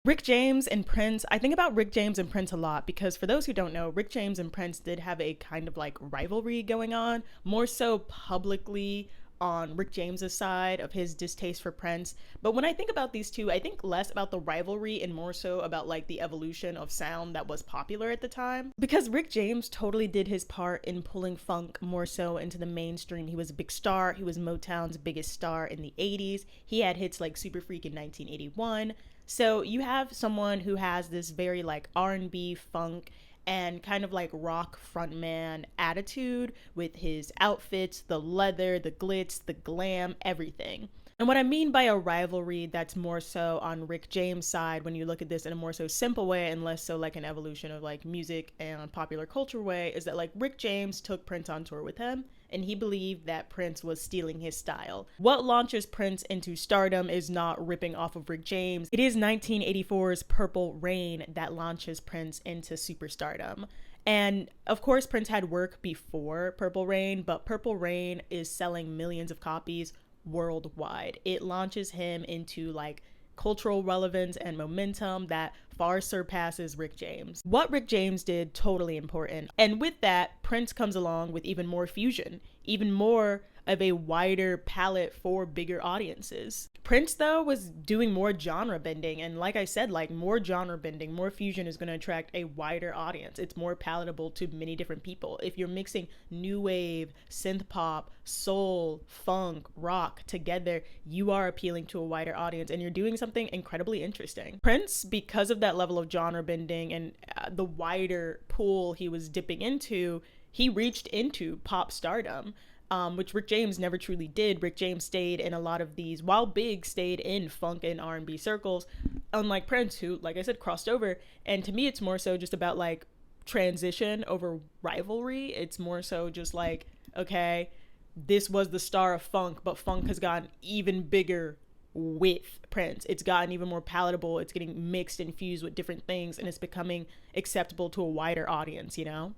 Rick James and Prince, I think about Rick James and Prince a lot because for those who don't know, Rick James and Prince did have a kind of like rivalry going on, more so publicly on Rick James's side of his distaste for Prince. But when I think about these two, I think less about the rivalry and more so about like the evolution of sound that was popular at the time. Because Rick James totally did his part in pulling funk more so into the mainstream. He was a big star. He was Motown's biggest star in the 80s. He had hits like Super Freak in 1981. So you have someone who has this very like R&B funk and kind of like rock frontman attitude with his outfits, the leather, the glitz, the glam, everything. And what I mean by a rivalry that's more so on Rick James' side when you look at this in a more so simple way and less so like an evolution of like music and popular culture way is that like Rick James took Prince on tour with him and he believed that Prince was stealing his style. What launches Prince into stardom is not ripping off of Rick James. It is 1984's Purple Rain that launches Prince into superstardom. And of course, Prince had work before Purple Rain, but Purple Rain is selling millions of copies worldwide. It launches him into like cultural relevance and momentum that far surpasses Rick James. What Rick James did, totally important. And with that, Prince comes along with even more fusion, even more of a wider palette for bigger audiences. Prince, though, was doing more genre bending, and like I said, like more genre bending, more fusion is going to attract a wider audience. It's more palatable to many different people. If you're mixing new wave, synth pop, soul, funk, rock together, you are appealing to a wider audience and you're doing something incredibly interesting. Prince, because of that level of genre bending and the wider pool he was dipping into, he reached into pop stardom. Which Rick James never truly did. Rick James stayed in a lot of these, while big, stayed in funk and R&B circles, unlike Prince, who, like I said, crossed over. And to me, it's more so just about like transition over rivalry. It's more so just like, okay, this was the star of funk, but funk has gotten even bigger with Prince. It's gotten even more palatable. It's getting mixed and fused with different things, and it's becoming acceptable to a wider audience, you know?